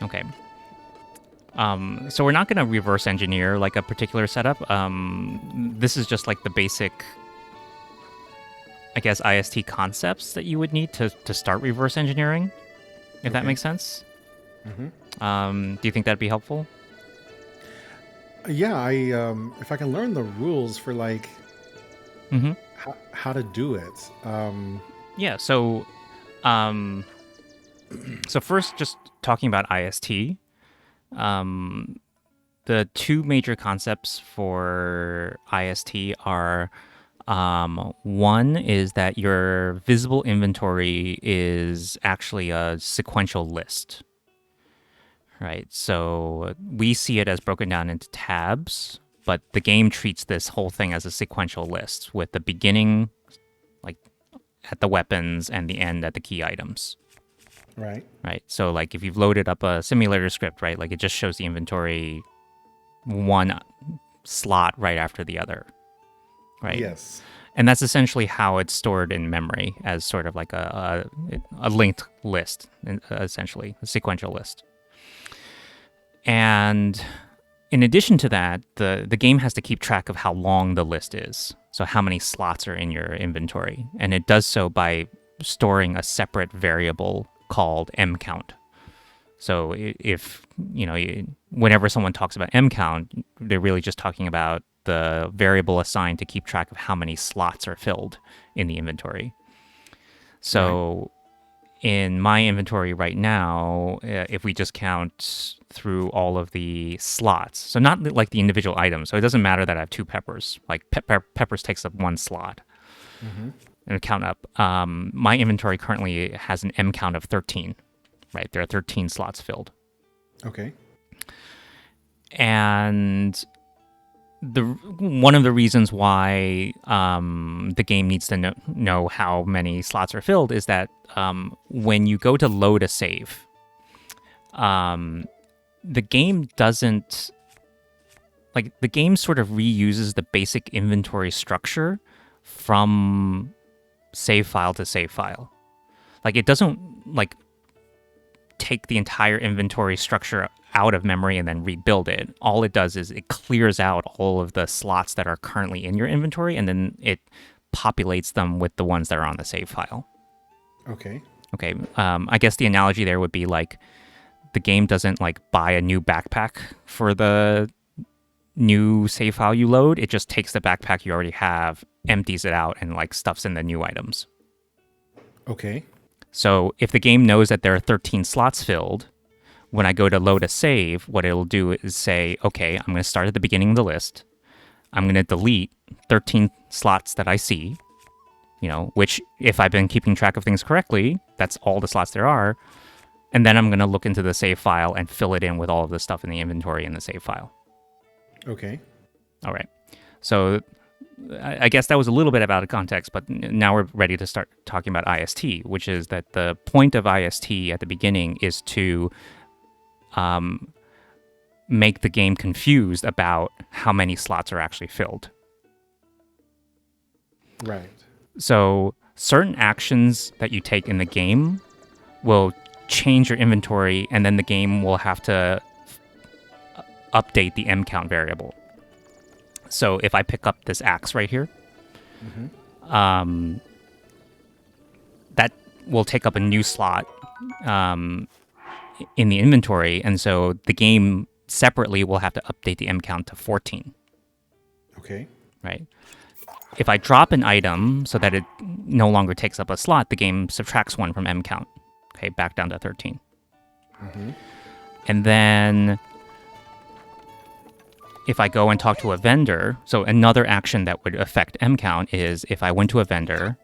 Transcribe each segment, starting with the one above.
Okay. So we're not going to reverse engineer like a particular setup. This is just like the basic, I guess, IST concepts that you would need to start reverse engineering, if that makes sense. Do you think that'd be helpful? Yeah, if I can learn the rules for like Mm-hmm. how to do it. Yeah. Um, so first, just talking about IST. Um, the two major concepts for IST are one is that your visible inventory is actually a sequential list, right? So we see it as broken down into tabs, but the game treats this whole thing as a sequential list with the beginning, like at the weapons, and the end at the key items. Right. Right. So like if you've loaded up a simulator script, right, like it just shows the inventory one slot right after the other. Right. Yes. And that's essentially how it's stored in memory as sort of like a linked list, essentially, a sequential list. And in addition to that, the game has to keep track of how long the list is. So how many slots are in your inventory. And it does so by storing a separate variable called mCount. So if, whenever someone talks about mCount, they're really just talking about the variable assigned to keep track of how many slots are filled in the inventory. So in my inventory right now, if we just count through all of the slots, so not like the individual items, so it doesn't matter that I have two peppers, like peppers takes up one slot. And count up. My inventory currently has an M count of 13, right? There are 13 slots filled. Okay. And one of the reasons why the game needs to know how many slots are filled is that when you go to load a save, the game doesn't the game sort of reuses the basic inventory structure from save file to save file. Like it doesn't take the entire inventory structure out of memory and then rebuild it. All it does is it clears out all of the slots that are currently in your inventory, and then it populates them with the ones that are on the save file. Okay. Okay. I guess the analogy there would be like the game doesn't buy a new backpack for the new save file you load. It just takes the backpack you already have, empties it out, and stuffs in the new items. Okay. So if the game knows that there are 13 slots filled, when I go to load a save, what it'll do is say, okay, I'm going to start at the beginning of the list. I'm going to delete 13 slots that I see, which if I've been keeping track of things correctly, that's all the slots there are. And then I'm going to look into the save file and fill it in with all of the stuff in the inventory in the save file. Okay. All right. So I guess that was a little bit out of context, but now we're ready to start talking about IST, which is that the point of IST at the beginning is to make the game confused about how many slots are actually filled. Right. So certain actions that you take in the game will change your inventory, and then the game will have to update the mCount variable. So if I pick up this axe right here, that will take up a new slot in the inventory, and so the game separately will have to update the mCount to 14. Okay. Right? If I drop an item so that it no longer takes up a slot, the game subtracts one from mCount. Okay, back down to 13. And then if I go and talk to a vendor, so another action that would affect mCount is if I went to a vendor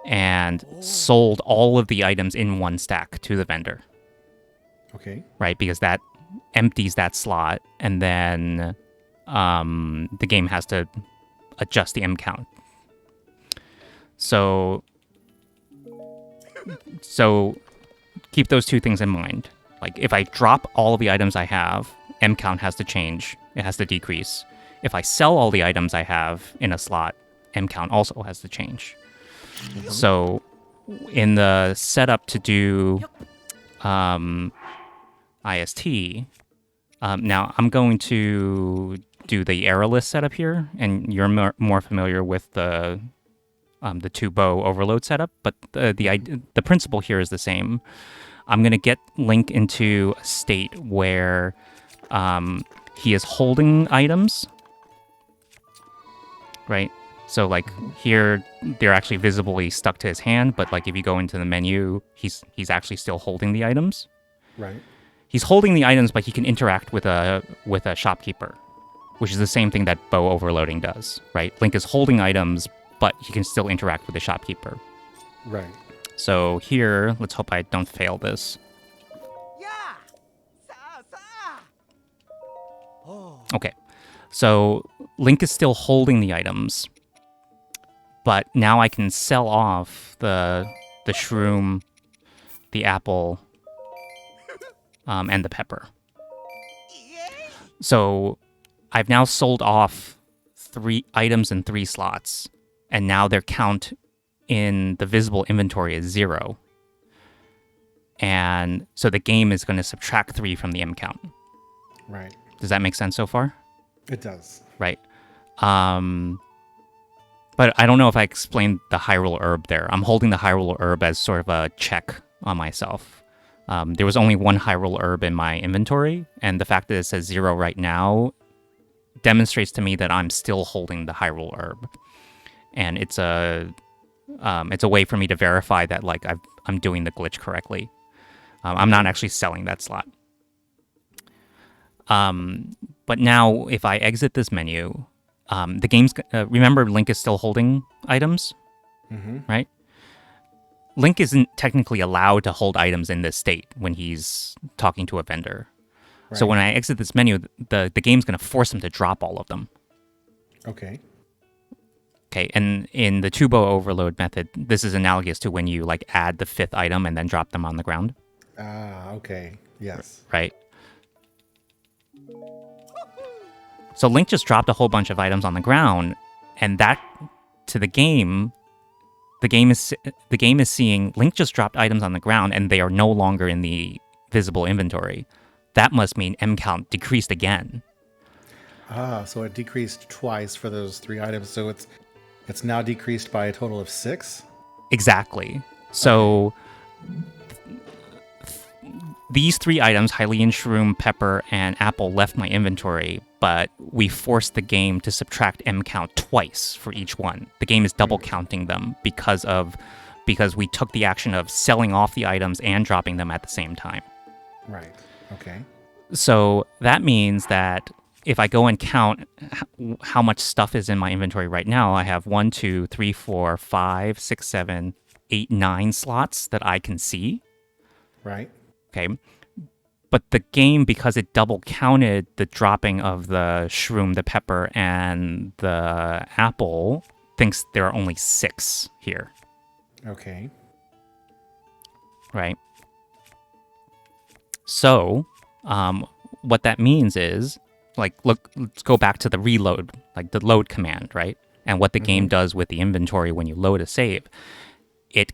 and sold all of the items in one stack to the vendor. Okay. Right? Because that empties that slot, and then the game has to adjust the mCount. So keep those two things in mind. Like if I drop all of the items I have, mCount has to change. It has to decrease. If I sell all the items I have in a slot, mCount also has to change. So in the setup to do IST. Now I'm going to do the arrow list setup here, and you're more familiar with the two bow overload setup, but the principle here is the same. I'm going to get Link into a state where he is holding items, right? So like here, they're actually visibly stuck to his hand, but like if you go into the menu, he's actually still holding the items. Right. He's holding the items, but he can interact with a shopkeeper, which is the same thing that bow overloading does, right? Link is holding items, but he can still interact with the shopkeeper. Right. So here, let's hope I don't fail this. Okay, so Link is still holding the items, but now I can sell off the shroom, the apple, and the pepper. So I've now sold off 3 items in 3 slots, and now their count in the visible inventory is 0. And so the game is going to subtract 3 from the mCount. Right. Does that make sense so far? It does. Right. But I don't know if I explained the Hyrule Herb there. I'm holding the Hyrule Herb as sort of a check on myself. There was only 1 Hyrule Herb in my inventory, and the fact that it says 0 right now demonstrates to me that I'm still holding the Hyrule Herb. And it's a way for me to verify that like I'm doing the glitch correctly. I'm not actually selling that slot. But now if I exit this menu, the game's remember Link is still holding items, right? Link isn't technically allowed to hold items in this state when he's talking to a vendor. Right. So when I exit this menu, the game's going to force him to drop all of them. Okay. Okay, and in the two-bow overload method, this is analogous to when you like add the 5th item and then drop them on the ground. Ah, okay. Yes. Right. So Link just dropped a whole bunch of items on the ground, and that to the game is seeing Link just dropped items on the ground and they are no longer in the visible inventory. That must mean mCount decreased again. Ah, so it decreased twice for those 3 items. So it's now decreased by a total of 6? Exactly. So these 3 items, Hylian, Shroom, Pepper, and Apple, left my inventory, but we forced the game to subtract mCount twice for each one. The game is double counting them because we took the action of selling off the items and dropping them at the same time. Right. Okay. So that means that if I go and count how much stuff is in my inventory right now, I have 1, 2, 3, 4, 5, 6, 7, 8, 9 slots that I can see. Right. Okay. But the game, because it double counted the dropping of the shroom, the pepper, and the apple, thinks there are only 6 here. Okay. Right. So, what that means is, like, look, let's go back to the reload, like the load command, right? And what the game does with the inventory when you load a save. It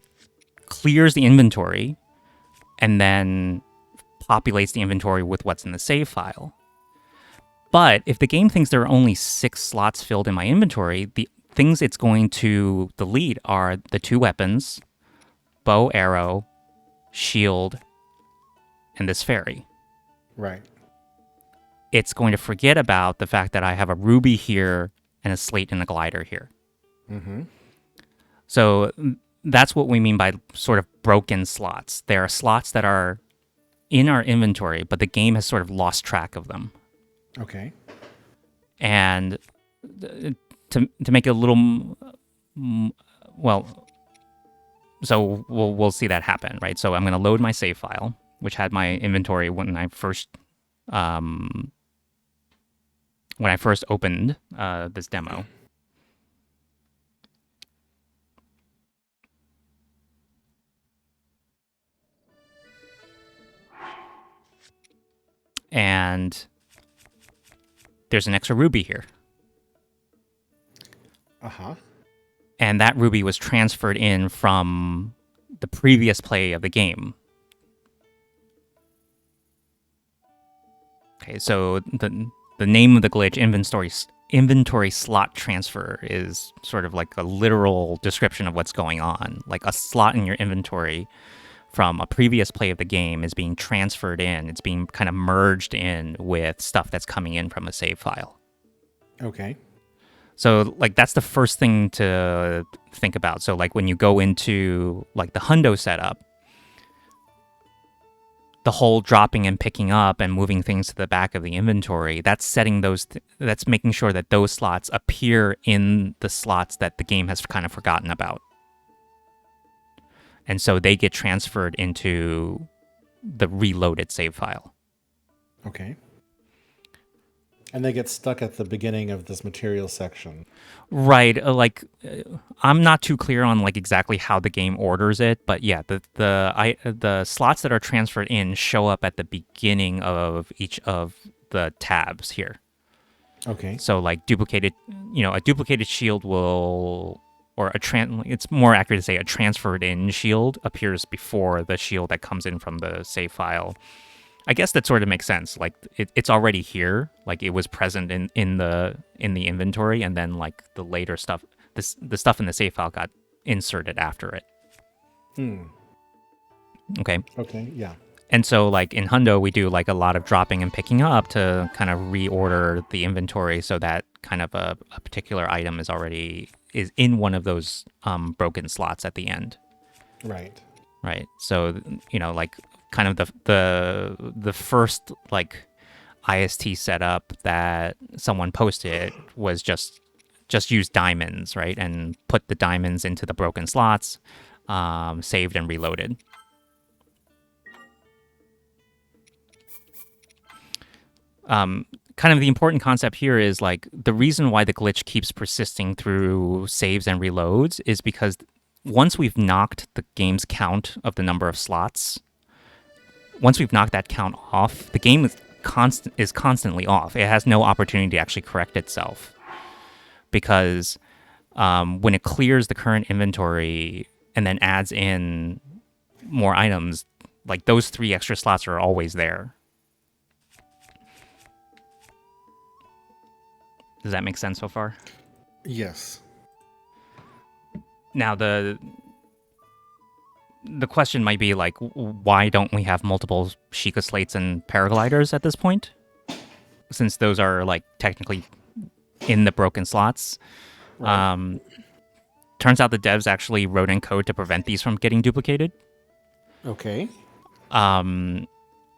clears the inventory and then populates the inventory with what's in the save file. But if the game thinks there are only 6 slots filled in my inventory, the things it's going to delete are the 2 weapons, bow, arrow, shield, and this fairy. Right. It's going to forget about the fact that I have a ruby here and a slate and a glider here. So that's what we mean by sort of broken slots. There are slots that are in our inventory, but the game has sort of lost track of them. Okay. And to make it a little, well, so we'll see that happen, right? So I'm going to load my save file, which had my inventory when I first opened this demo. And there's an extra ruby here. And that ruby was transferred in from the previous play of the game. Okay, so the name of the glitch, inventory slot transfer, is sort of like a literal description of what's going on. Like a slot in your inventory from a previous play of the game is being transferred in. It's being kind of merged in with stuff that's coming in from a save file. Okay. So like that's the first thing to think about. So like when you go into like the hundo setup, the whole dropping and picking up and moving things to the back of the inventory, that's setting those that's making sure that those slots appear in the slots that the game has kind of forgotten about. And so they get transferred into the reloaded save file. Okay. And they get stuck at the beginning of this material section. Right. I'm not too clear on like exactly how the game orders it, but yeah, the slots that are transferred in show up at the beginning of each of the tabs here. Okay. So like a duplicated shield will, or it's more accurate to say a transferred in shield appears before the shield that comes in from the save file. I guess that sort of makes sense. Like it's already here, like it was present in the inventory, and then like the later stuff, the stuff in the save file got inserted after it. Okay. Okay. Yeah. And so like in hundo, we do like a lot of dropping and picking up to kind of reorder the inventory so that kind of a particular item is in one of those broken slots at the end. Right. Right. So like kind of the first like IST setup that someone posted was just use diamonds, right, and put the diamonds into the broken slots, saved and reloaded. Kind of the important concept here is like the reason why the glitch keeps persisting through saves and reloads is because once we've knocked the game's count of the number of slots, once we've knocked that count off, the game is constantly off. It has no opportunity to actually correct itself because when it clears the current inventory and then adds in more items, like those 3 extra slots are always there. Does that make sense so far? Yes. Now the question might be like, why don't we have multiple Sheikah slates and paragliders at this point? Since those are like technically in the broken slots. Right. Turns out the devs actually wrote in code to prevent these from getting duplicated. Okay. And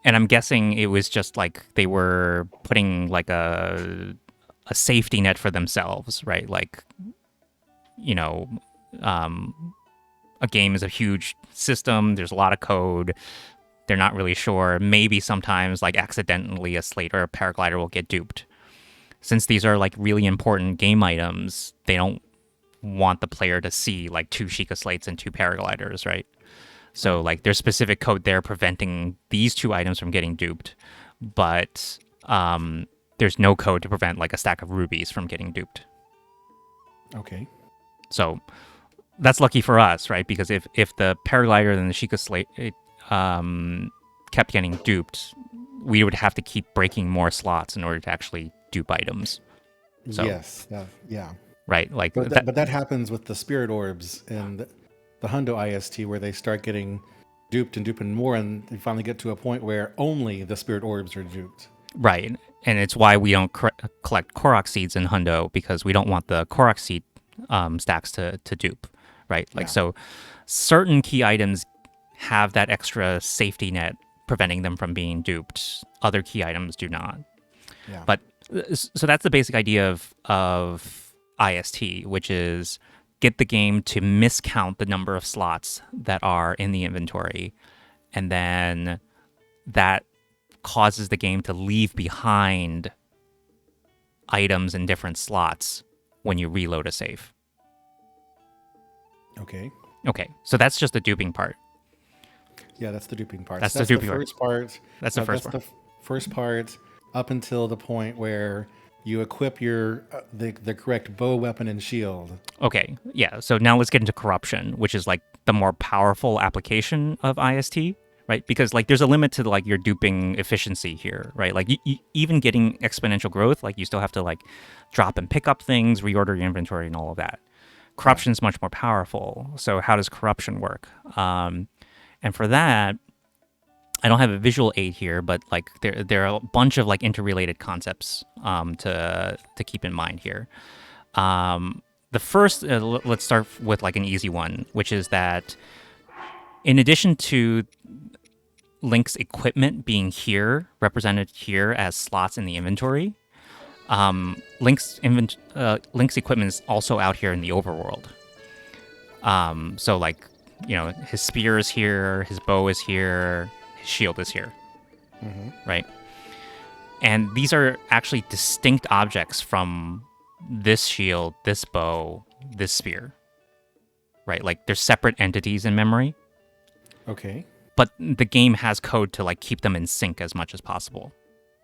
I'm guessing it was just like they were putting like a safety net for themselves, right? Like, a game is a huge system. There's a lot of code. They're not really sure. Maybe sometimes, like, accidentally a slate or a paraglider will get duped. Since these are, like, really important game items, they don't want the player to see, like, 2 Sheikah slates and 2 paragliders, right? So, like, there's specific code there preventing these 2 items from getting duped. But there's no code to prevent, like, a stack of rubies from getting duped. Okay. So that's lucky for us, right? Because if the paraglider and the Sheikah slate kept getting duped, we would have to keep breaking more slots in order to actually dupe items. So, yes. Yeah. Right. Like, but that happens with the spirit orbs and the hundo IST, where they start getting duped and duping more, and they finally get to a point where only the spirit orbs are duped. Right. And it's why we don't collect Korok seeds in hundo, because we don't want the Korok seed stacks to dupe. Right. Like, so certain key items have that extra safety net preventing them from being duped. Other key items do not. Yeah. But so that's the basic idea of IST, which is get the game to miscount the number of slots that are in the inventory. And then that causes the game to leave behind items in different slots when you reload a save. Okay, so that's just the duping part. Yeah, that's the duping part. That's the duping first part. That's the first part. That's the first part up until the point where you equip your the correct bow, weapon, and shield. Okay, yeah. So now let's get into corruption, which is like the more powerful application of IST, right? Because like there's a limit to like your duping efficiency here, right? Like even getting exponential growth, like you still have to like drop and pick up things, reorder your inventory, and all of that. Corruption is much more powerful. So how does corruption work? And for that, I don't have a visual aid here, but like there are a bunch of like interrelated concepts to keep in mind here. The first, let's start with like an easy one, which is that in addition to Link's equipment being here, represented here as slots in the inventory, Link's equipment is also out here in the overworld. So like, you know, his spear is here, his bow is here, his shield is here, right? And these are actually distinct objects from this shield, this bow, this spear, right? Like they're separate entities in memory. Okay. But the game has code to like keep them in sync as much as possible.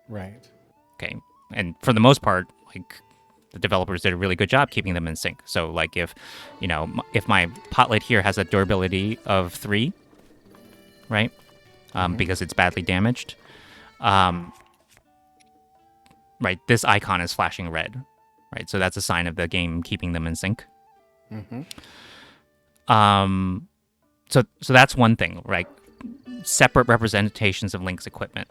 Right. Okay. And for the most part, like the developers did a really good job keeping them in sync. So like if, you know, if my potlet here has a durability of 3, right? Because it's badly damaged. Right, this icon is flashing red. Right, so that's a sign of the game keeping them in sync. So that's one thing, right? Separate representations of Link's equipment.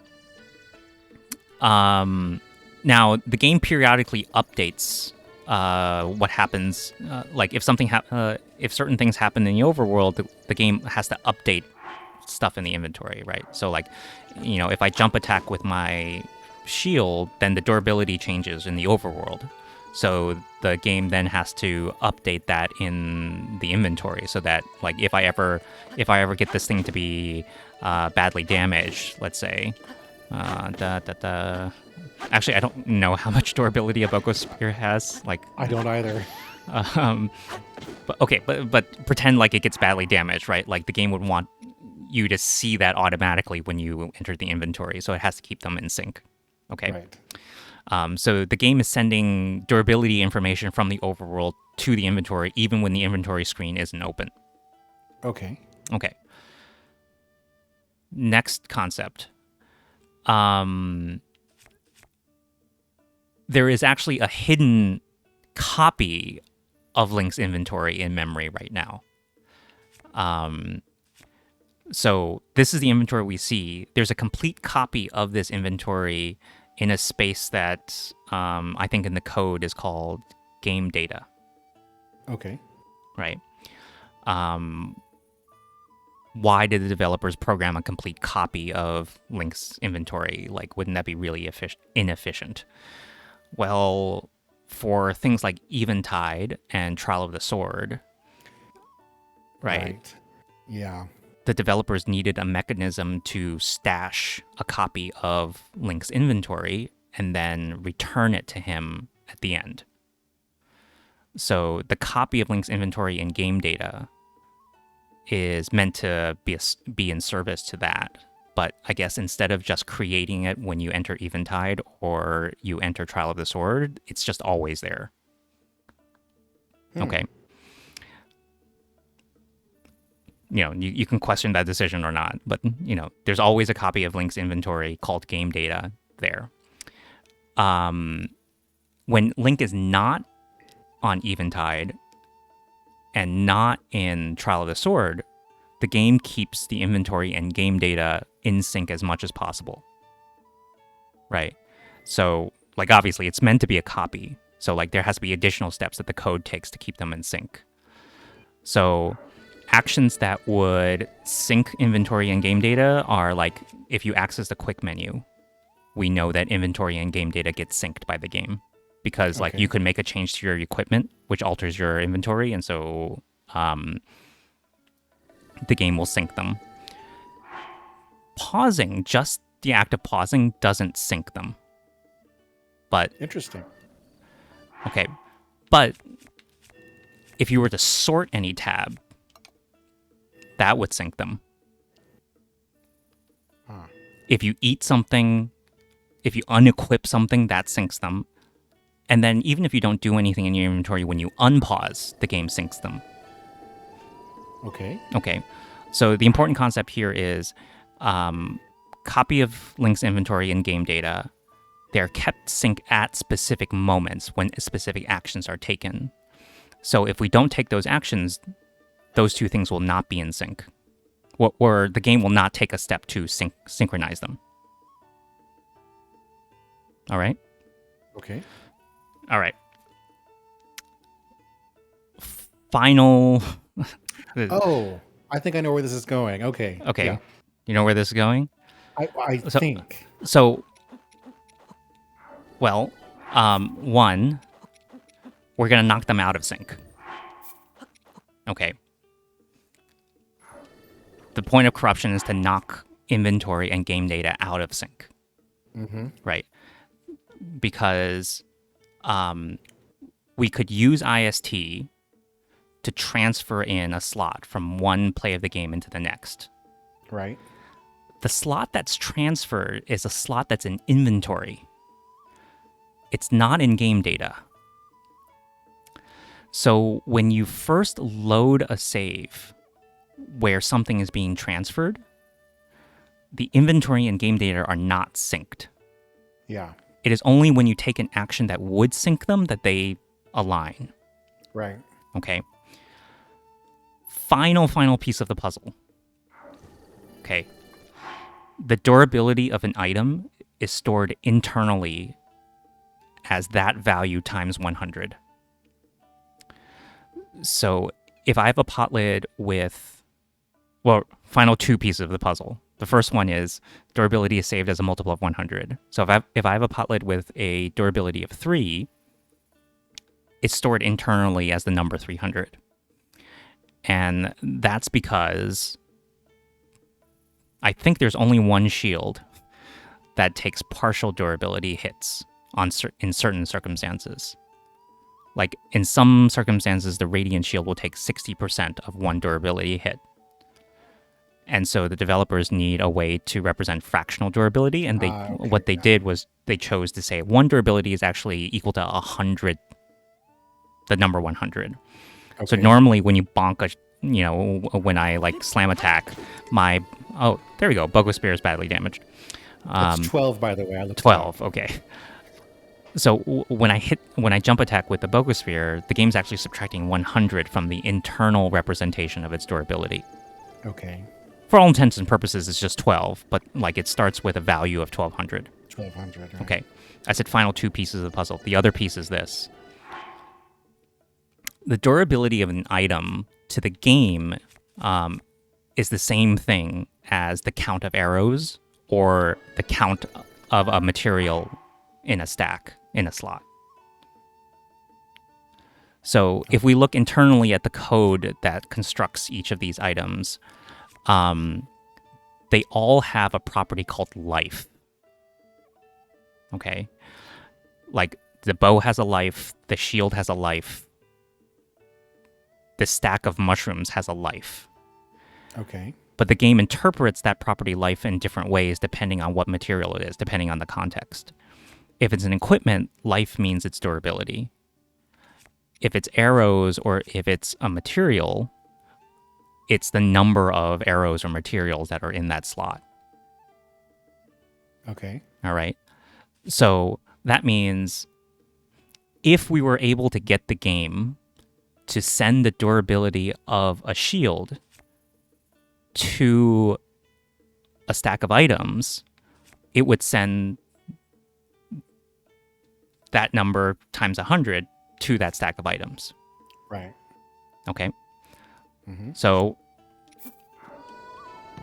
Now, the game periodically updates what happens. Like if something if certain things happen in the overworld, the game has to update stuff in the inventory, right? So like, you know, if I jump attack with my shield, then the durability changes in the overworld. So the game then has to update that in the inventory so that like if I ever get this thing to be badly damaged, let's say, actually I don't know how much durability a Boko Spear has. Like I don't either. But okay, but pretend like it gets badly damaged, right? Like the game would want you to see that automatically when you enter the inventory, so it has to keep them in sync. Okay. Right. So the game is sending durability information from the overworld to the inventory, even when the inventory screen isn't open. Okay. Okay. Next concept. There is actually a hidden copy of Link's inventory in memory right now. So this is the inventory we see. There's a complete copy of this inventory in a space that I think in the code is called game data. Okay. Right. Why did the developers program a complete copy of Link's inventory? Like, wouldn't that be really inefficient? Well, for things like Eventide and Trial of the Sword, right? Yeah. The developers needed a mechanism to stash a copy of Link's inventory and then return it to him at the end. So the copy of Link's inventory in game data is meant to be in service to that. But I guess instead of just creating it when you enter Eventide or you enter Trial of the Sword, it's just always there. Okay. You know, you can question that decision or not, but, you know, there's always a copy of Link's inventory called game data there. When Link is not on Eventide and not in Trial of the Sword, the game keeps the inventory and game data in sync as much as possible. Right? So, like, obviously, it's meant to be a copy. So, like, there has to be additional steps that the code takes to keep them in sync. So actions that would sync inventory and game data are like if you access the quick menu, we know that inventory and game data get synced by the game because like you could make a change to your equipment which alters your inventory, and so the game will sync them. Pausing, just the act of pausing doesn't sync them. But interesting. Okay. But if you were to sort any tab, that would sync them. If you eat something, if you unequip something, that syncs them. And then even if you don't do anything in your inventory, when you unpause, the game syncs them. Okay. Okay. So the important concept here is copy of links inventory and game data, they're kept sync at specific moments when specific actions are taken. So if we don't take those actions, those two things will not be in sync. Or the game will not take a step to synchronize them. All right? Okay. All right. Final... Oh, I think I know where this is going. Okay. Okay. Yeah. You know where this is going? I think. So, well, one, we're going to knock them out of sync. Okay. The point of corruption is to knock inventory and game data out of sync. Mm-hmm. Right. Because we could use IST to transfer in a slot from one play of the game into the next. Right. The slot that's transferred is a slot that's in inventory. It's not in game data. So when you first load a save where something is being transferred, the inventory and game data are not synced. Yeah. It is only when you take an action that would sync them that they align. Right. Okay. Final piece of the puzzle. Okay. The durability of an item is stored internally as that value times 100. So if I have a pot lid with, well, final two pieces of the puzzle. The first one is durability is saved as a multiple of 100. So if I have a pot lid with a durability of 3, it's stored internally as the number 300. And that's because I think there's only one shield that takes partial durability hits in certain circumstances. Like in some circumstances, the Radiant Shield will take 60% of one durability hit. And so the developers need a way to represent fractional durability, and what they did was they chose to say one durability is actually equal to 100, the number 100. Okay. So normally when you bonk when I like slam attack, there we go, Bugwa Spear is badly damaged. That's 12, by the way. I looked 12, okay. So when I jump attack with the Bugwa Spear, the game's actually subtracting 100 from the internal representation of its durability. Okay. For all intents and purposes, it's just 12, but like it starts with a value of 1200. 1200. Right. Okay. I said final two pieces of the puzzle. The other piece is this. The durability of an item to the game is the same thing as the count of arrows or the count of a material in a stack, in a slot. So if we look internally at the code that constructs each of these items, they all have a property called life. Okay? Like the bow has a life, the shield has a life, the stack of mushrooms has a life. Okay. But the game interprets that property life in different ways depending on what material it is, depending on the context. If it's an equipment, life means its durability. If it's arrows or if it's a material, it's the number of arrows or materials that are in that slot. Okay. All right. So that means if we were able to get the game to send the durability of a shield to a stack of items, it would send that number times 100 to that stack of items. Right. Okay. Mm-hmm. So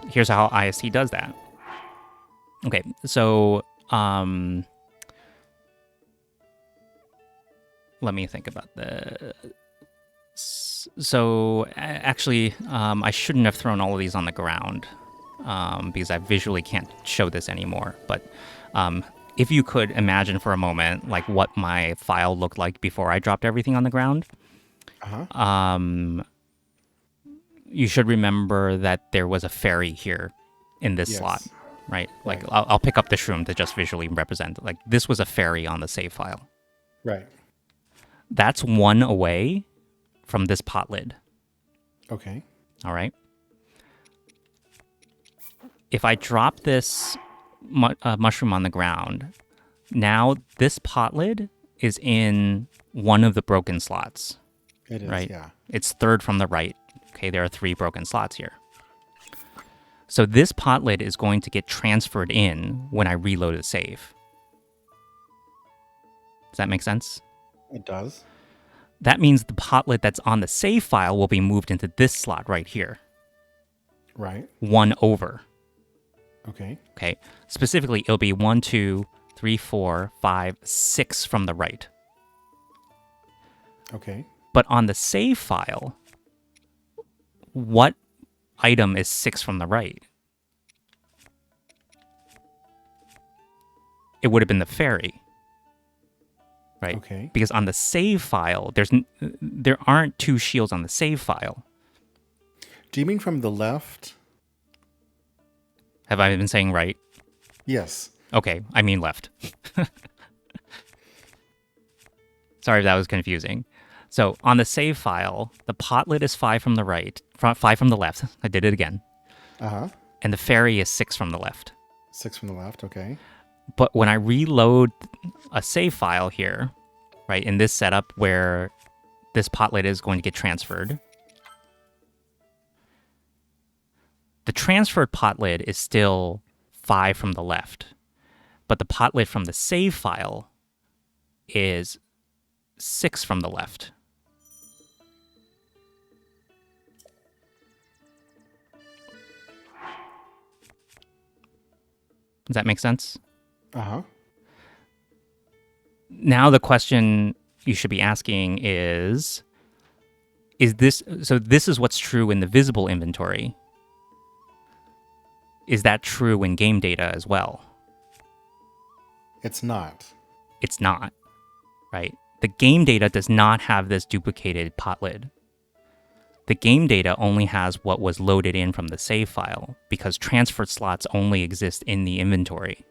here's how IST does that. Okay, so let me think about the. So actually, I shouldn't have thrown all of these on the ground because I visually can't show this anymore. But if you could imagine for a moment, like what my file looked like before I dropped everything on the ground. You should remember that there was a fairy here in this slot, right? Like I'll pick up the shroom to just visually represent. Like this was a fairy on the save file. Right. That's one away from this pot lid. Okay. All right. if I drop this mushroom on the ground, now this pot lid is in one of the broken slots. It is, right? yeah. It's third from the right. Okay, there are 3 broken slots here. So this pot lid is going to get transferred in when I reload a save. Does that make sense? It does. That means the pot lid that's on the save file will be moved into this slot right here. Right. 1 over. Okay. Okay. Specifically, it'll be 1, 2, 3, 4, 5, 6 from the right. Okay. But on the save file, what item is 6 from the right? It would have been the fairy. Right? Okay. Because on the save file, there aren't 2 shields on the save file. Do you mean from the left? Have I been saying right? Yes. Okay, I mean left. Sorry if that was confusing. So on the save file, the pot lid is 5 from the right, 5 from the left. I did it again. Uh-huh. And the fairy is 6 from the left. 6 from the left, okay. But when I reload a save file here, right, in this setup where this pot lid is going to get transferred, the transferred pot lid is still 5 from the left, but the pot lid from the save file is 6 from the left. Does that make sense? Uh-huh. Now the question you should be asking is this, so this is what's true in the visible inventory. Is that true in game data as well? It's not. It's not, right? The game data does not have this duplicated pot lid. The game data only has what was loaded in from the save file because transferred slots only exist in the inventory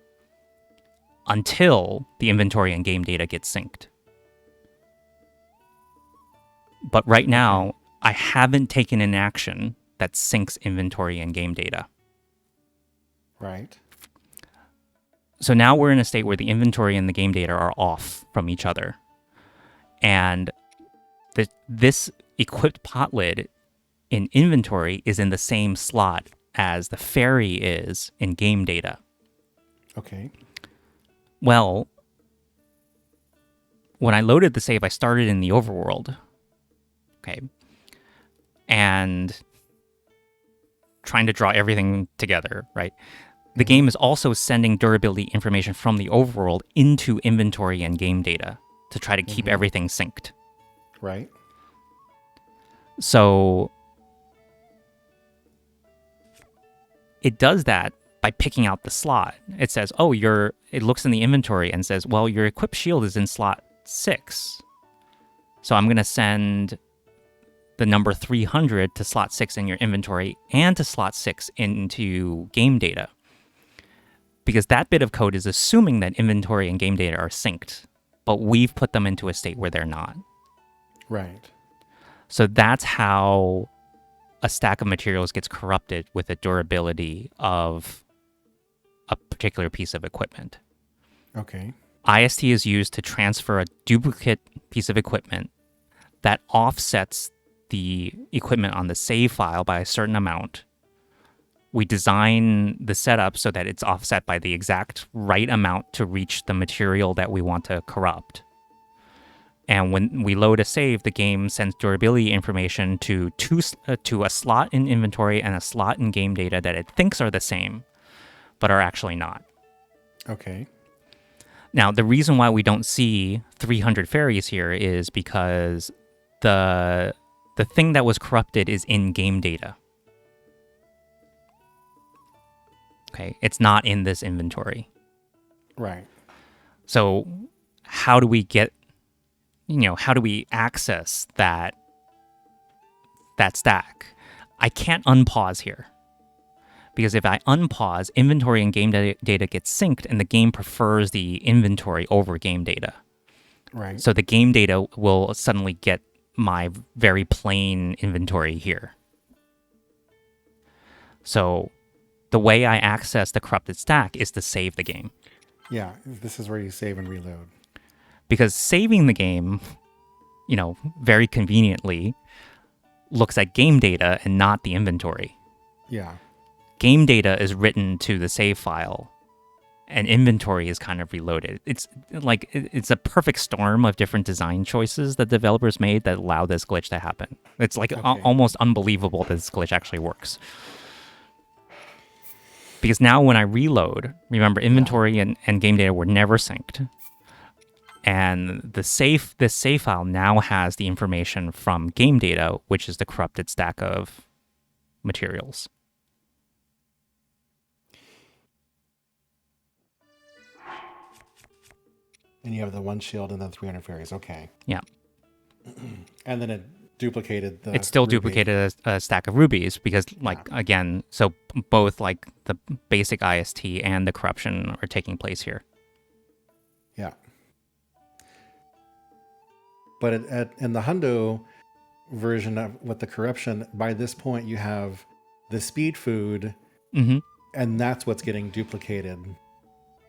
until the inventory and game data get synced. But right now, I haven't taken an action that syncs inventory and game data. Right. So now we're in a state where the inventory and the game data are off from each other. And this equipped pot lid in inventory is in the same slot as the fairy is in game data. Okay. Well, when I loaded the save, I started in the overworld. Okay. And trying to draw everything together, right? The game is also sending durability information from the overworld into inventory and game data to try to keep everything synced. Right. So it does that by picking out the slot. It says, oh, it looks in the inventory and says, well, your equip shield is in slot 6. So I'm going to send the number 300 to slot 6 in your inventory and to slot 6 into game data. Because that bit of code is assuming that inventory and game data are synced, but we've put them into a state where they're not. Right. So that's how a stack of materials gets corrupted with the durability of a particular piece of equipment. Okay. IST is used to transfer a duplicate piece of equipment that offsets the equipment on the save file by a certain amount. We design the setup so that it's offset by the exact right amount to reach the material that we want to corrupt. And when we load a save, the game sends durability information to a slot in inventory and a slot in game data that it thinks are the same, but are actually not. Okay. Now, the reason why we don't see 300 fairies here is because the thing that was corrupted is in game data. Okay, it's not in this inventory. Right. So how do we get, how do we access that stack? I can't unpause here. Because if I unpause, inventory and game data gets synced and the game prefers the inventory over game data. Right. So the game data will suddenly get my very plain inventory here. So the way I access the corrupted stack is to save the game. Yeah, this is where you save and reload. Because saving the game, very conveniently looks at game data and not the inventory. Yeah. Game data is written to the save file, and inventory is kind of reloaded. It's a perfect storm of different design choices that developers made that allow this glitch to happen. It's almost unbelievable that this glitch actually works. Because now when I reload, remember inventory and game data were never synced. And this save file now has the information from game data, which is the corrupted stack of materials. And you have the 1 shield and then 300 fairies. Okay. Yeah. And then it duplicated the. It's still ruby. duplicated a stack of rubies because, again, so both like the basic IST and the corruption are taking place here. Yeah. But in the hundo version of with the corruption, by this point you have the speed food, Mm-hmm. and that's what's getting duplicated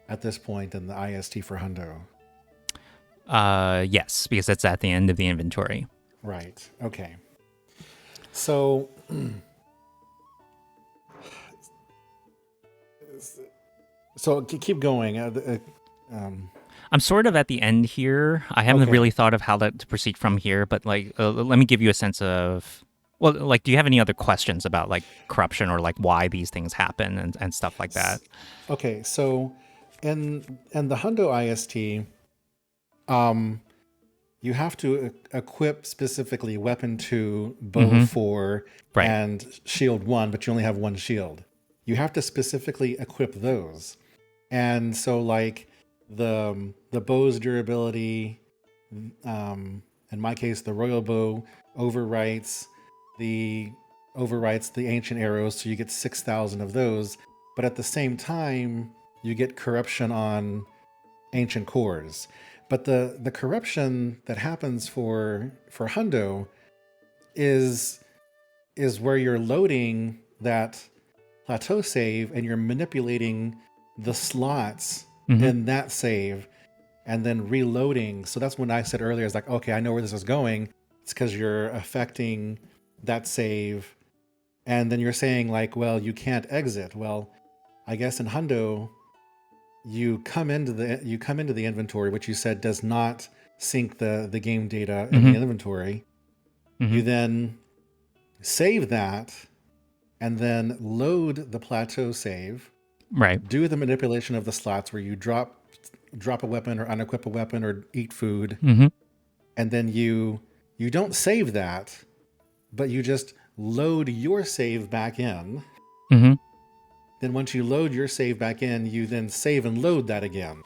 at this point in the IST for hundo. Yes, because it's at the end of the inventory. Right. Okay. So, keep going. I'm sort of at the end here. I haven't really thought of how to proceed from here, but let me give you a sense of. Well, do you have any other questions about corruption or why these things happen and stuff like that? Okay, so in the hundo IST, you have to equip specifically weapon 2, bow 4, Right. and shield 1, but you only have 1 shield. You have to specifically equip those. And so the bow's durability, in my case, the royal bow overwrites the ancient arrows, so you get 6,000 of those. But at the same time, you get corruption on ancient cores. But the corruption that happens for hundo is where you're loading that plateau save and you're manipulating the slots in that save and then reloading. So that's when I said earlier, it's like, okay, I know where this is going. It's because you're affecting that save. And then you're saying well, you can't exit. Well, I guess in hundo, you come into the inventory, which you said does not sync the game data in the inventory. You then save that and then load the plateau save. Right. Do the manipulation of the slots where you drop a weapon or unequip a weapon or eat food. And then you don't save that, but you just load your save back in. Then once you load your save back in, you then save and load that again.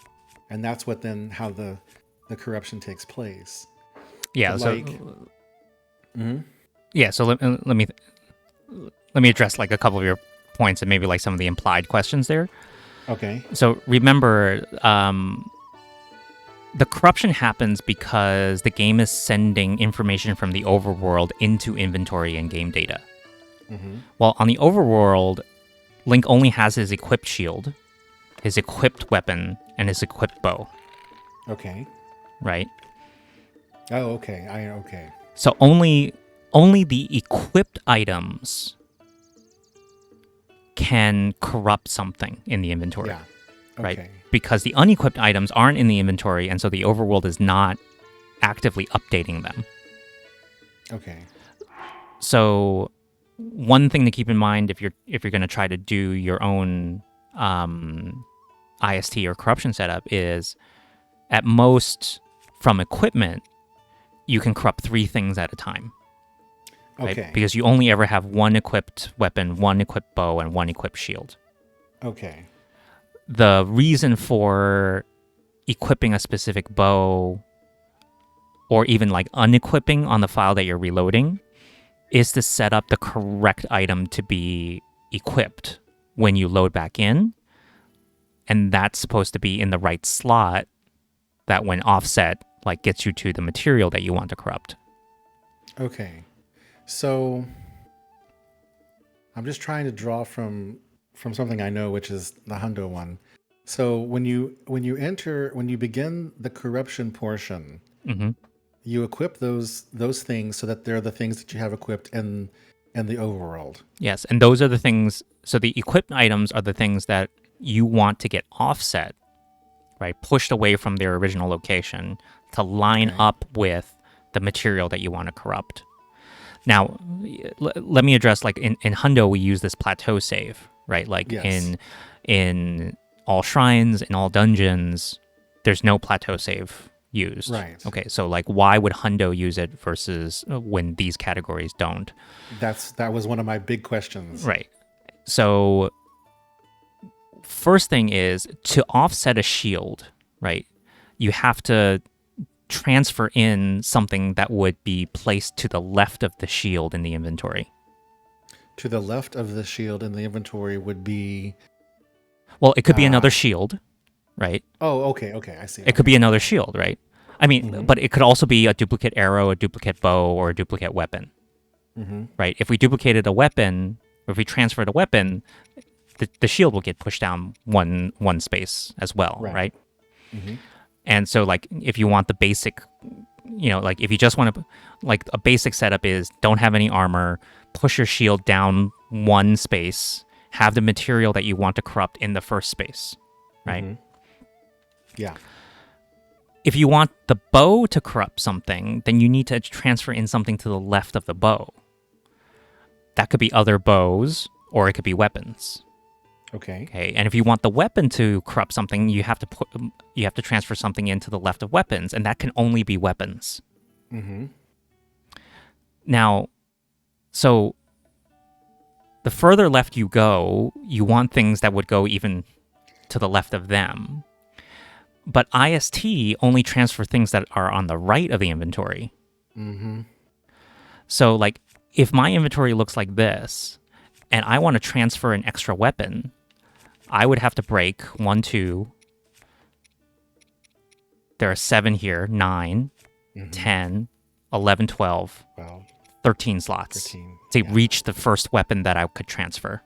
And that's how the corruption takes place. Yeah. But Yeah. So let me address a couple of your points and maybe some of the implied questions there. Okay. So remember, the corruption happens because the game is sending information from the overworld into inventory and game data. Well, on the overworld, Link only has his equipped shield, his equipped weapon, and his equipped bow. Okay. Right? Oh, okay. Okay. So only the equipped items can corrupt something in the inventory. Yeah. Okay. Right? Because the unequipped items aren't in the inventory, and so the overworld is not actively updating them. Okay. So one thing to keep in mind if you're going to try to do your own IST or corruption setup is, at most, from equipment, you can corrupt 3 things at a time. Right? Okay. Because you only ever have 1 equipped weapon, 1 equipped bow, and 1 equipped shield. Okay. The reason for equipping a specific bow, or even unequipping on the file that you're reloading, is to set up the correct item to be equipped when you load back in. And that's supposed to be in the right slot that when offset, gets you to the material that you want to corrupt. Okay. So I'm just trying to draw from from something I know, which is the hundo one. So when you begin the corruption portion, Hmm. you equip those things so that they're the things that you have equipped in the overworld. Yes, and those are the things. So the equipped items are the things that you want to get offset, right? Pushed away from their original location to line Okay. up with the material that you want to corrupt. Now, let me address, like in Hundo, we use this plateau save, right? Like Yes. in all shrines, in all dungeons, there's no plateau save used. Right. Okay, so like why would Hundo use it versus when these categories don't? That was one of my big questions. Right. So first thing is to offset a shield, right? You have to transfer in something that would be placed to the left of the shield in the inventory. To the left of the shield in the inventory would be. Well, it could be another shield, right? Oh, okay, okay, I see. It could be another shield, right? I mean, but it could also be a duplicate arrow, a duplicate bow, or a duplicate weapon, right? If we duplicated a weapon, or if we transferred a weapon, the shield will get pushed down one space as well, right? And so, like, if you want the basic, like if you just want to, like a basic setup is don't have any armor, push your shield down one space, have the material that you want to corrupt in the first space, right? Yeah. If you want the bow to corrupt something, then you need to transfer in something to the left of the bow. That could be other bows, or it could be weapons. Okay. Okay, and if you want the weapon to corrupt something, you have to transfer something into the left of weapons, and that can only be weapons. Now, so the further left you go, you want things that would go even to the left of them. But IST only transfer things that are on the right of the inventory. So, like, if my inventory looks like this, and I want to transfer an extra weapon, I would have to break 1, 2. There are 7 here, 9, 10, 11, 12, Well, 13 slots 13. to reach the first weapon that I could transfer.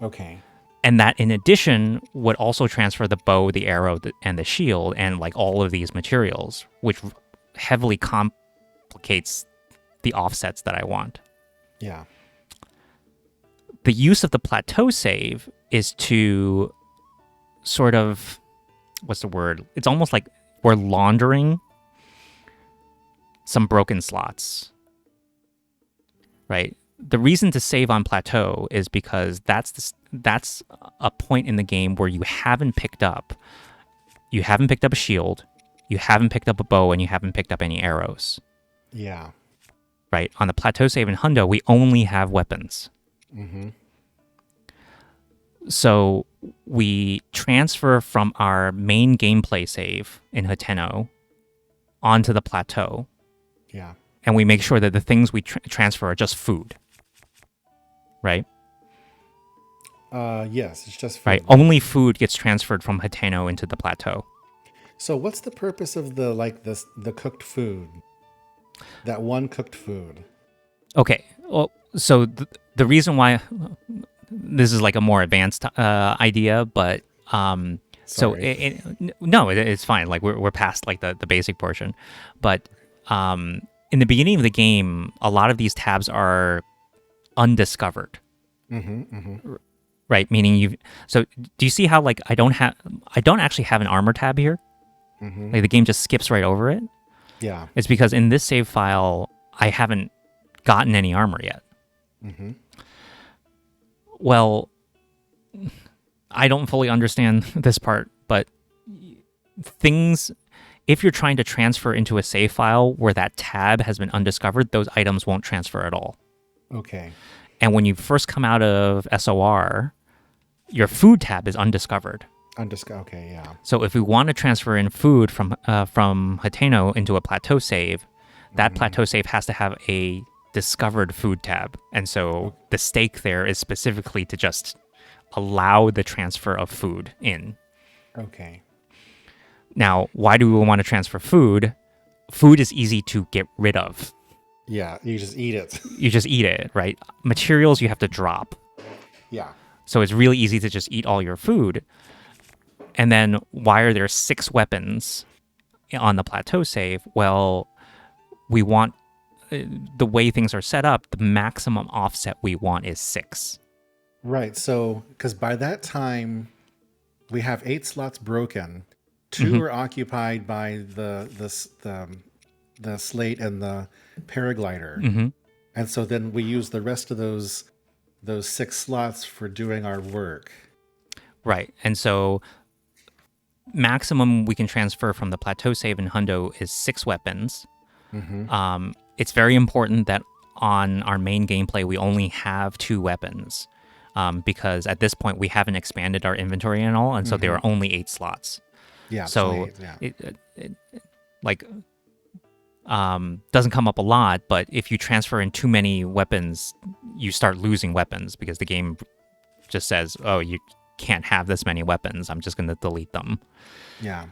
Okay. And that, in addition, would also transfer the bow, the arrow, and the shield, and like all of these materials, which heavily complicates the offsets that I want. Yeah. The use of the plateau save is to sort of, what's the word? It's almost like we're laundering some broken slots, right? The reason to save on plateau is because that's a point in the game where you haven't picked up a shield, you haven't picked up a bow, and you haven't picked up any arrows. Yeah. Right? On the plateau save in Hundo, we only have weapons. So we transfer from our main gameplay save in Hateno onto the plateau. Yeah. And we make sure that the things we transfer are just food. Right? Yes, it's just food. Right. Only food gets transferred from Hateno into the plateau. So what's the purpose of the cooked food? That one cooked food. Okay. Well, so the reason why this is like a more advanced idea, but so it's fine. Like we're past like the basic portion, but in the beginning of the game, a lot of these tabs are undiscovered. Right, meaning so do you see how like I don't actually have an armor tab here? Like the game just skips right over it. Yeah. It's because in this save file I haven't gotten any armor yet. Well, I don't fully understand this part, but if you're trying to transfer into a save file where that tab has been undiscovered, those items won't transfer at all. Okay. And when you first come out of SOR, your food tab is undiscovered. Okay, yeah. So if we want to transfer in food from Hateno into a plateau save, that plateau save has to have a discovered food tab. And so the stake there is specifically to just allow the transfer of food in. Okay. Now, why do we want to transfer food? Food is easy to get rid of. Yeah, you just eat it. You just eat it, right? Materials you have to drop. Yeah. So it's really easy to just eat all your food. And then why are there 6 weapons on the plateau save? Well, we want the way things are set up, the maximum offset we want is 6. Right. So, because by that time, we have 8 slots broken. 2 are occupied by the slate and the paraglider, and so then we use the rest of those 6 slots for doing our work. Right. And so maximum we can transfer from the plateau save in hundo is 6 weapons. It's very important that on our main gameplay we only have 2 weapons, because at this point we haven't expanded our inventory and all, and so there are only 8 slots. Yeah. So 8, it doesn't come up a lot, but if you transfer in too many weapons, you start losing weapons because the game just says, "Oh, you can't have this many weapons. I'm just going to delete them." Yeah.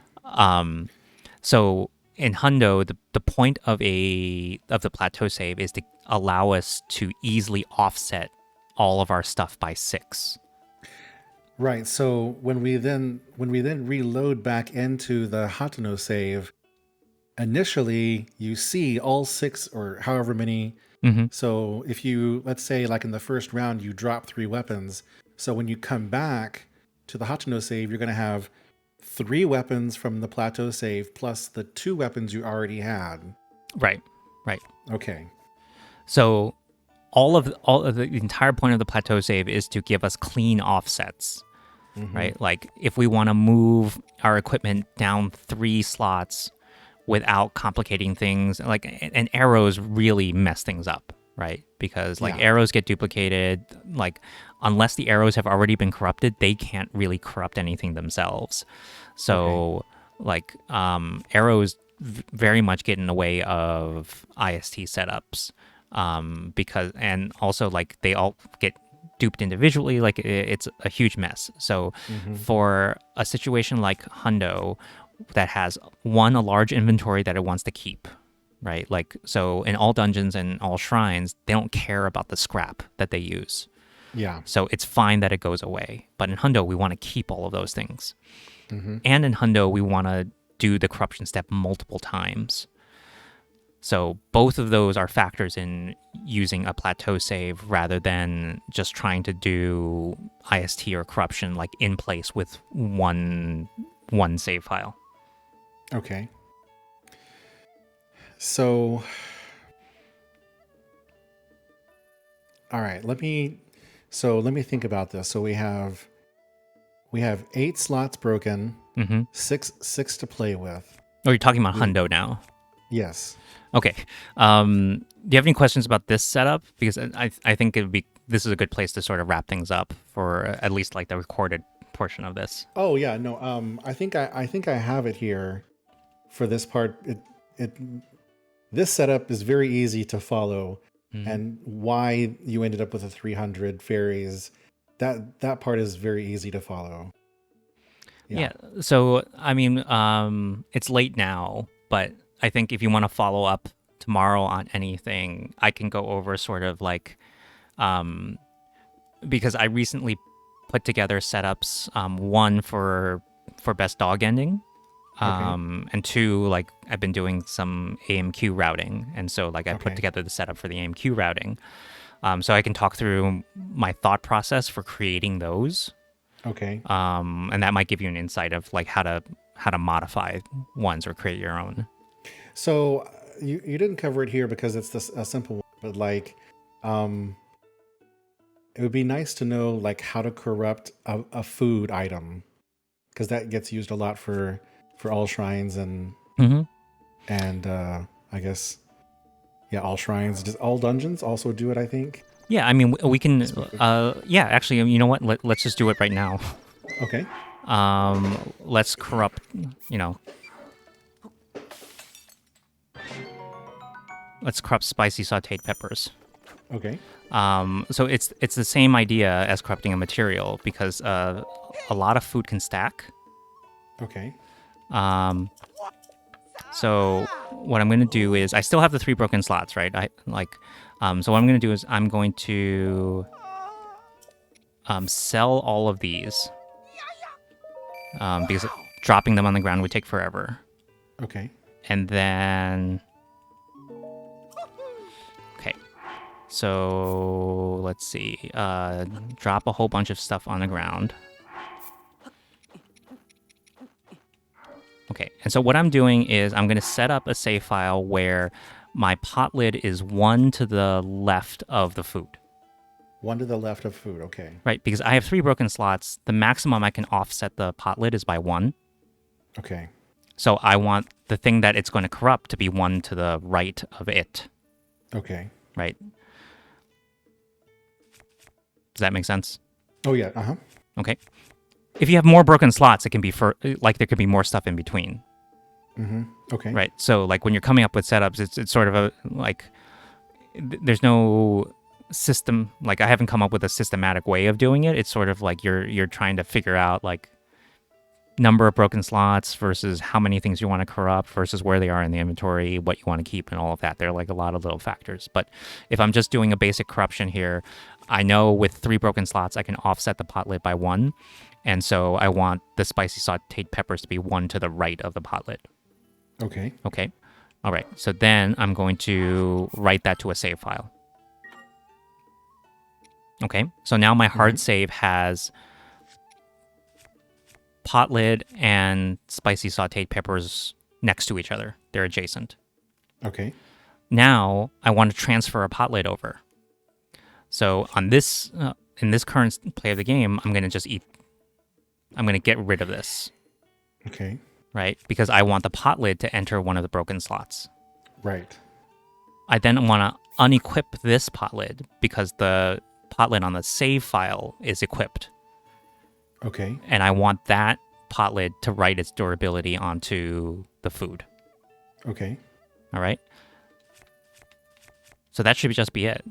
So in hundo, the point of the plateau save is to allow us to easily offset all of our stuff by 6. Right. So when we then reload back into the Hatano save, initially you see all 6 or however many. So if you, let's say like in the first round, you drop 3 weapons. So when you come back to the Hatano save, you're going to have 3 weapons from the plateau save plus the 2 weapons you already had. Right. Okay. So all of the entire point of the plateau save is to give us clean offsets, right? Like if we want to move our equipment down 3 slots without complicating things, like, and arrows really mess things up, right? Because like arrows get duplicated, like unless the arrows have already been corrupted, they can't really corrupt anything themselves. So like arrows very much get in the way of IST setups, because, and also like they all get duped individually, like it's a huge mess. So for a situation like hundo that has a large inventory that it wants to keep, right? Like, so in all dungeons and all shrines, they don't care about the scrap that they use. Yeah. So it's fine that it goes away. But in hundo, we want to keep all of those things. And in hundo, we want to do the corruption step multiple times. So both of those are factors in using a plateau save rather than just trying to do IST or corruption like in place with one save file. Okay. So, all right, let me think about this. So we have 8 slots broken, 6 to play with. Oh, you're talking about hundo now? Yes. Okay. Do you have any questions about this setup? Because I think this is a good place to sort of wrap things up for at least like the recorded portion of this. Oh yeah, no. I think I have it here for this part. This setup is very easy to follow, and why you ended up with a 300 fairies. That part is very easy to follow. Yeah. So I mean, it's late now, but I think if you want to follow up tomorrow on anything, I can go over sort of like, because I recently put together setups, one for best dog ending, and 2, like I've been doing some AMQ routing, and so like I put together the setup for the AMQ routing, so I can talk through my thought process for creating those. Okay. And that might give you an insight of like how to modify ones or create your own. So you didn't cover it here because it's a simple one, but like, it would be nice to know like how to corrupt a food item, because that gets used a lot for all shrines and I guess all shrines, just all dungeons also do it, I think. Yeah, I mean we can. Yeah, actually, you know what? Let's just do it right now. Okay. Let's corrupt. Let's corrupt spicy sautéed peppers. Okay. So it's the same idea as corrupting a material, because a lot of food can stack. Okay. So what I'm going to do is I still have the 3 broken slots, right? So what I'm going to do is I'm going to sell all of these because dropping them on the ground would take forever. Okay. And then... Okay. So, let's see. Drop a whole bunch of stuff on the ground. Okay, and so what I'm doing is I'm going to set up a save file where my pot lid is 1 to the left of the food. 1 to the left of food, okay. Right, because I have 3 broken slots. The maximum I can offset the pot lid is by 1. Okay. So I want the thing that it's going to corrupt to be 1 to the right of it. Okay. Right? Does that make sense? Oh, yeah. Uh-huh. Okay. If you have more broken slots, it can be like there could be more stuff in between. Mm-hmm. Okay. Right. So like when you're coming up with setups, it's sort of a like there's no system. Like I haven't come up with a systematic way of doing it. It's sort of like you're trying to figure out like number of broken slots versus how many things you want to corrupt versus where they are in the inventory, what you want to keep, and all of that. There are like a lot of little factors. But if I'm just doing a basic corruption here, I know with 3 broken slots I can offset the pot lid by 1. And so I want the spicy sauteed peppers to be 1 to the right of the pot lid. Okay. Okay. All right. So then I'm going to write that to a save file. Okay. So now my hard save has pot lid and spicy sauteed peppers next to each other. They're adjacent. Okay. Now I want to transfer a pot lid over. So on this, in this current play of the game, I'm going to get rid of this. Okay. Right? Because I want the pot lid to enter one of the broken slots. Right. I then want to unequip this pot lid because the pot lid on the save file is equipped. Okay. And I want that pot lid to write its durability onto the food. Okay. All right? So that should just be it.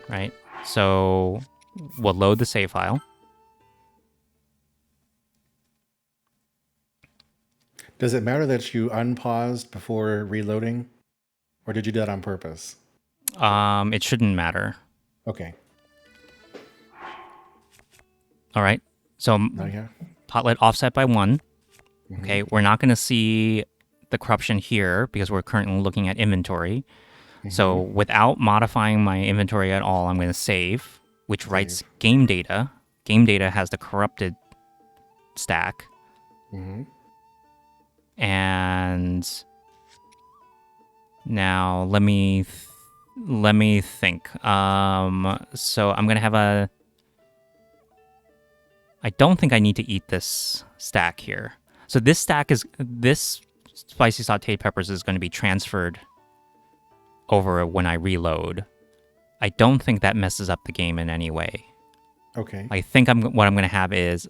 Right? So we'll load the save file. Does it matter that you unpaused before reloading? Or did you do that on purpose? It shouldn't matter. Okay. All right. So pot lid offset by 1. Okay. We're not going to see the corruption here because we're currently looking at inventory. So without modifying my inventory at all, I'm going to save, which writes game data. Game data has the corrupted stack. And now let me think. So I'm going to have I don't think I need to eat this stack here. So this spicy sauteed peppers is going to be transferred over when I reload. I don't think that messes up the game in any way. Okay. I think what I'm going to have is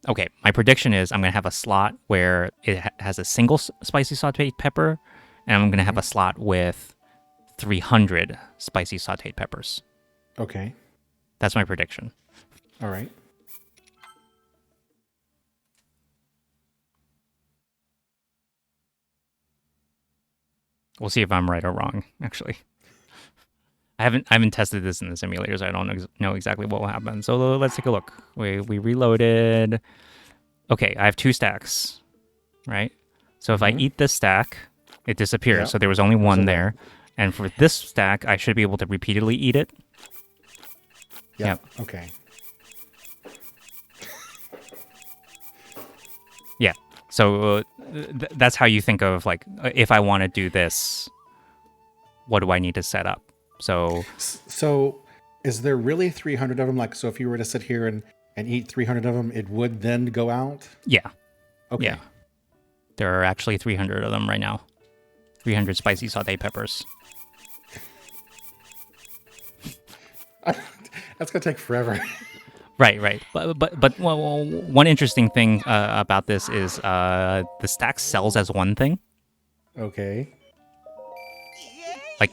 okay, my prediction is I'm going to have a slot where it has a single spicy sauteed pepper, and I'm going to have a slot with 300 spicy sauteed peppers. Okay. That's my prediction. All right. We'll see if I'm right or wrong, actually. I haven't tested this in the simulator, so I don't know exactly what will happen. So let's take a look. We reloaded. Okay, I have 2 stacks, right? So if I eat this stack, it disappears. Yeah. So there was only 1 there. And for this stack, I should be able to repeatedly eat it. Yep. Okay. Yeah. So that's how you think of, like, if I want to do this, what do I need to set up? So is there really 300 of them? Like, so if you were to sit here and eat 300 of them, it would then go out? Yeah. Okay. Yeah. There are actually 300 of them right now. 300 spicy sauteed peppers. That's going to take forever. Right. But well, one interesting thing about this is the stack sells as one thing. Okay. Like,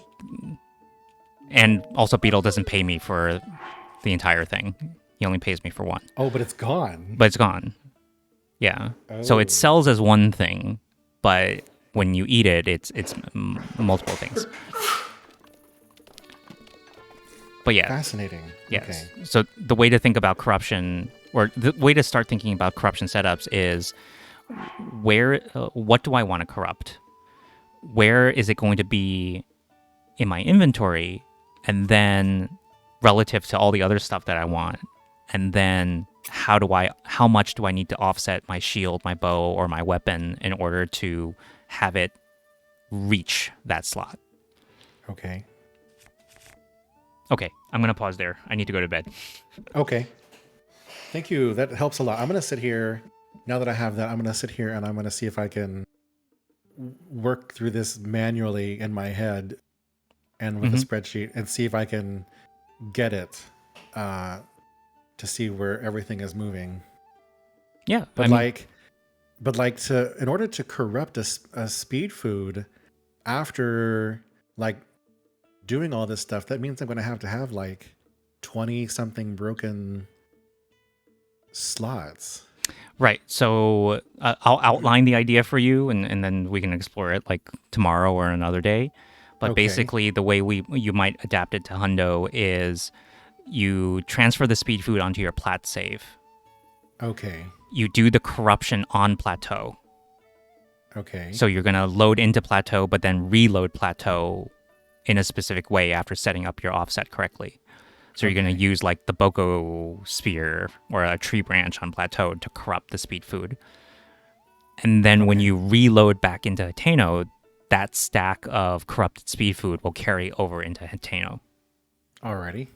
and also Beetle doesn't pay me for the entire thing. He only pays me for 1. Oh, but it's gone. But it's gone. Yeah. Oh. So it sells as one thing, but when you eat it, it's multiple things. But yeah, Fascinating. yes. Okay. So the way to think about corruption, or the way to start thinking about corruption setups is what do I want to corrupt? Where is it going to be in my inventory? And then relative to all the other stuff that I want. And then how much do I need to offset my shield, my bow, or my weapon in order to have it reach that slot? Okay. Okay, I'm going to pause there. I need to go to bed. Okay. Thank you. That helps a lot. I'm going to sit here. Now that I have that, I'm going to sit here and I'm going to see if I can work through this manually in my head and with a spreadsheet and see if I can get it to see where everything is moving. Yeah, But in order to corrupt a speed food after like doing all this stuff, that means I'm going to have like 20 something broken slots. right. So I'll outline the idea for you, and then we can explore it like tomorrow or another day. But Okay. basically, the way you might adapt it to hundo is you transfer the speed food onto your plat save. Okay. You do the corruption on Plateau. Okay. So you're going to load into Plateau, but then reload Plateau in a specific way after setting up your offset correctly. So you're going to use like the Boko spear or a tree branch on Plateau to corrupt the speed food. And then when you reload back into Hateno, that stack of corrupted speed food will carry over into Hateno. Alrighty.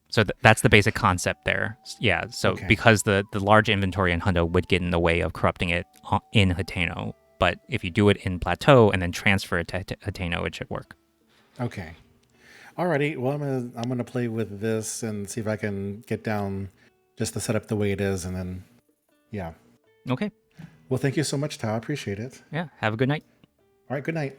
So that's the basic concept there. Yeah, so because the large inventory in hundo would get in the way of corrupting it in Hateno, but if you do it in Plateau and then transfer it to Hateno, it should work. Okay. Alrighty. Well, I'm gonna play with this and see if I can get down just the setup the way it is, and then yeah. Okay. Well, thank you so much, Tao. I appreciate it. Yeah. Have a good night. All right. Good night.